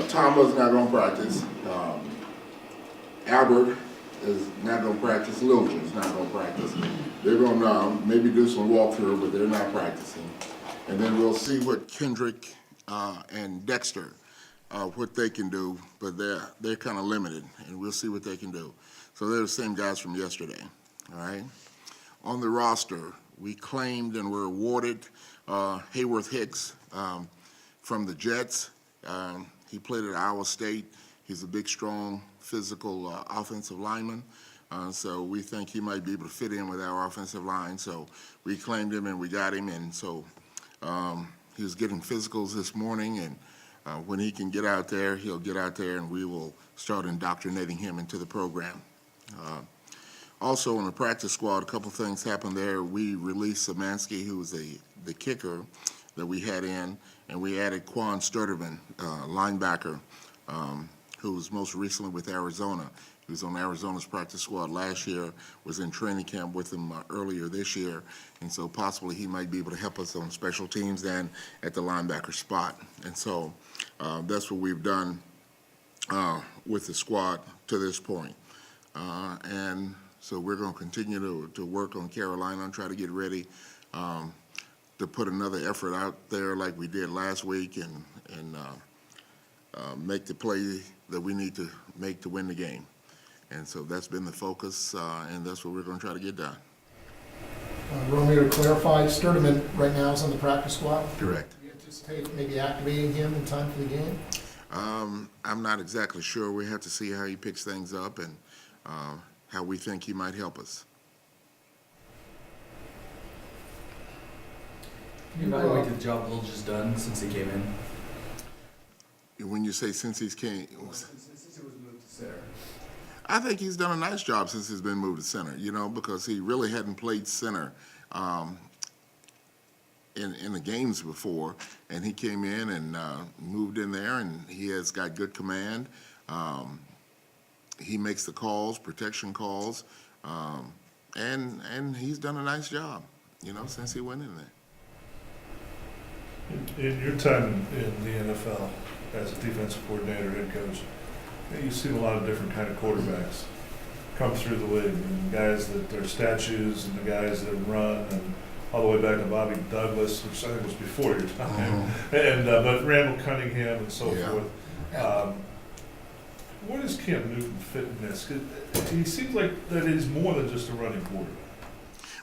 Thomas not going to practice. Albert is not going to practice. Littleton is not going to practice. They're going to maybe do some walkthrough, but they're not practicing. And then we'll see what Kendrick and Dexter, what they can do, but they're kind of limited, and we'll see what they can do. So they're the same guys from yesterday, all right? On the roster, we claimed and were awarded Hayworth Hicks from the Jets. He played at Iowa State. He's a big, strong, physical offensive lineman. So we think he might be able to fit in with our offensive line. So we claimed him and we got him. And so he was getting physicals this morning. And when he can get out there, he'll get out there and we will start indoctrinating him into the program. Also on the practice squad, a couple things happened there. We released Samansky, who was the kicker that we had in, and we added Quan Sturtevant, linebacker, who was most recently with Arizona. He was on Arizona's practice squad last year, was in training camp with them earlier this year, and so possibly he might be able to help us on special teams and at the linebacker spot. And so that's what we've done with the squad to this point. And so we're going to continue to work on Carolina and try to get ready to put another effort out there like we did last week and make the play that we need to make to win the game. And so that's been the focus, and that's what we're going to try to get done. Romeo, to clarify, Sturtevant right now is on the practice squad? Correct. Do you anticipate maybe activating him in time for the game? I'm not exactly sure. We have to see how he picks things up and how we think he might help us. Can you evaluate the job Lil just done since he came in? When you say since he's came, Since he was moved to center. I think he's done a nice job since he's been moved to center, because he really hadn't played center in the games before, and he came in and moved in there, and he has got good command. He makes the calls, protection calls, and he's done a nice job, since he went in there. In your time in the NFL as a defensive coordinator, head coach, you've seen a lot of different kind of quarterbacks come through the league, and guys that are statues and the guys that run, and all the way back to Bobby Douglas, which I think was before your time, and but Randall Cunningham and so forth. Where does Cam Newton fit in this? 'Cause he seems like that he's more than just a running quarterback.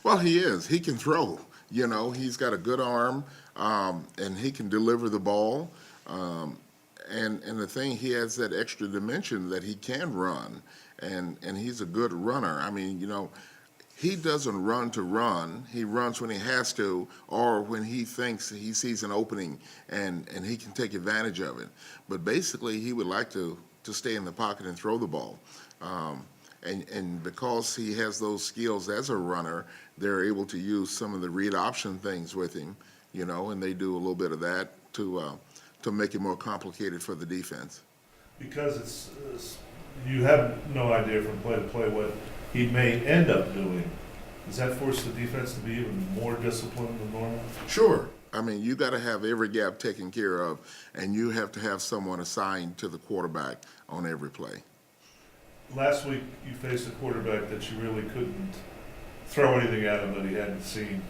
Well, he is. He can throw. He's got a good arm, and he can deliver the ball. And the thing, he has that extra dimension that he can run, and he's a good runner. I mean, he doesn't run to run. He runs when he has to or when he thinks he sees an opening and he can take advantage of it. But basically, he would like to stay in the pocket and throw the ball. And because he has those skills as a runner, they're able to use some of the read option things with him, and they do a little bit of that to make it more complicated for the defense. Because it's you have no idea from play to play what he may end up doing. Does that force the defense to be even more disciplined than normal? Sure. I mean, you got to have every gap taken care of, and you have to have someone assigned to the quarterback on every play. Last week, you faced a quarterback that you really couldn't throw anything at him that he hadn't seen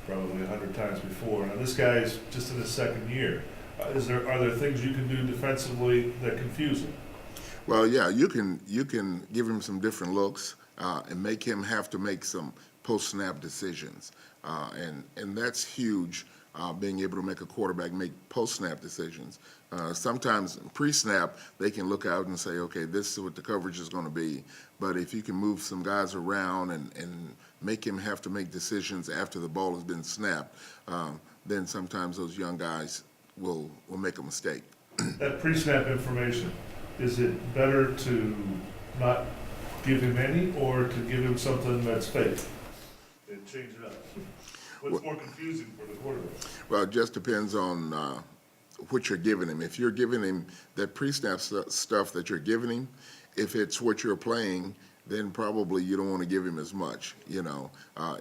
probably 100 times before. Now, this guy's just in his second year. Are there things you can do defensively that confuse him? Well, yeah, you can give him some different looks and make him have to make some post-snap decisions, and that's huge. Being able to make a quarterback make post-snap decisions. Sometimes pre-snap, they can look out and say, okay, this is what the coverage is going to be. But if you can move some guys around and make him have to make decisions after the ball has been snapped, then sometimes those young guys will make a mistake. That pre-snap information, is it better to not give him any or to give him something that's fake and change it up? What's more confusing for the quarterback? Well, it just depends on what you're giving him. If you're giving him that pre-snap stuff that you're giving him, if it's what you're playing, then probably you don't want to give him as much,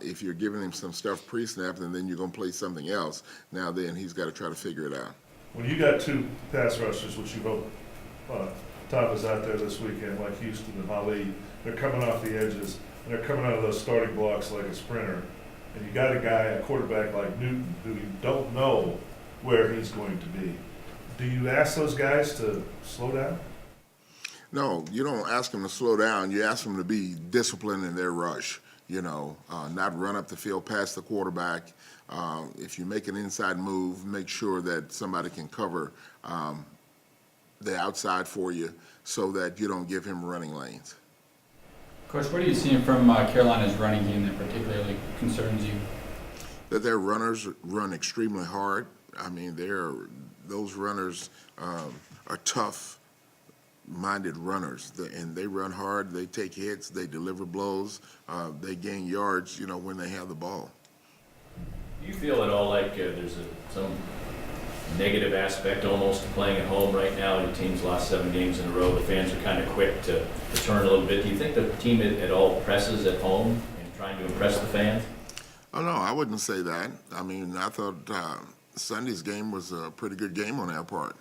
If you're giving him some stuff pre-snap and then you're going to play something else, now then he's got to try to figure it out. When you got two pass rushers, which you hope Tom was out there this weekend, like Houston and Ali. They're coming off the edges, and they're coming out of those starting blocks like a sprinter. And you got a quarterback like Newton, who you don't know where he's going to be. Do you ask those guys to slow down? No, you don't ask them to slow down. You ask them to be disciplined in their rush, not run up the field past the quarterback. If you make an inside move, make sure that somebody can cover the outside for you so that you don't give him running lanes. Coach, what are you seeing from Carolina's running game that particularly concerns you? That their runners run extremely hard. I mean, those runners are tough-minded runners, and they run hard. They take hits. They deliver blows. They gain yards, when they have the ball. Do you feel at all like there's some negative aspect almost to playing at home right now? Your team's lost 7 games in a row. The fans are kind of quick to turn a little bit. Do you think the team at all presses at home and trying to impress the fans? Oh, no, I wouldn't say that. I mean, I thought Sunday's game was a pretty good game on our part,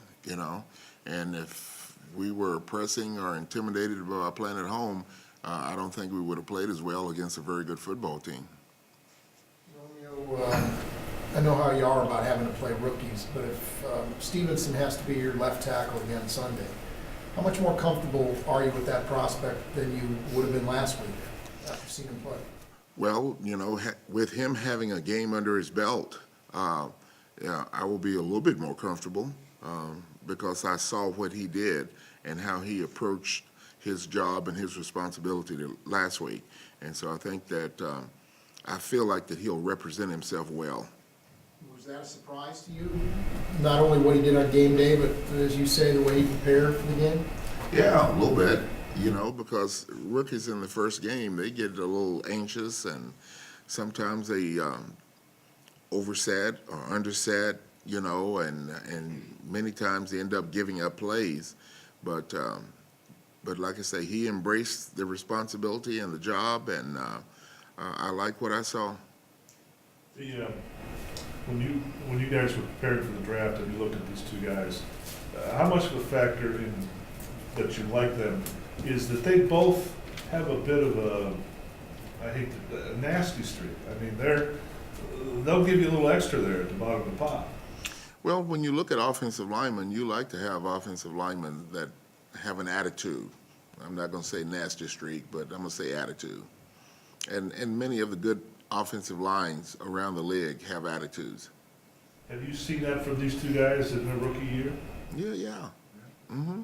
and if we were pressing or intimidated about playing at home, I don't think we would have played as well against a very good football team. Romeo, I know how you are about having to play rookies, but if Stevenson has to be your left tackle again Sunday, how much more comfortable are you with that prospect than you would have been last week after seeing him play? Well, with him having a game under his belt, I will be a little bit more comfortable because I saw what he did and how he approached his job and his responsibility last week. And so I think that I feel like that he'll represent himself well. Was that a surprise to you? Not only what he did on game day, but as you say, the way he prepared for the game? Yeah, a little bit, because rookies in the first game, they get a little anxious and sometimes they overset or underset, and many times they end up giving up plays. But like I say, he embraced the responsibility and the job, and I like what I saw. When you guys were preparing for the draft and you looked at these two guys, how much of a factor in that you like them is that they both have a bit of a nasty streak? I mean, they'll give you a little extra there at the bottom of the pot. Well, when you look at offensive linemen, you like to have offensive linemen that have an attitude. I'm not going to say nasty streak, but I'm going to say attitude. And many of the good offensive lines around the league have attitudes. Have you seen that from these two guys in their rookie year? Yeah. Mm-hmm.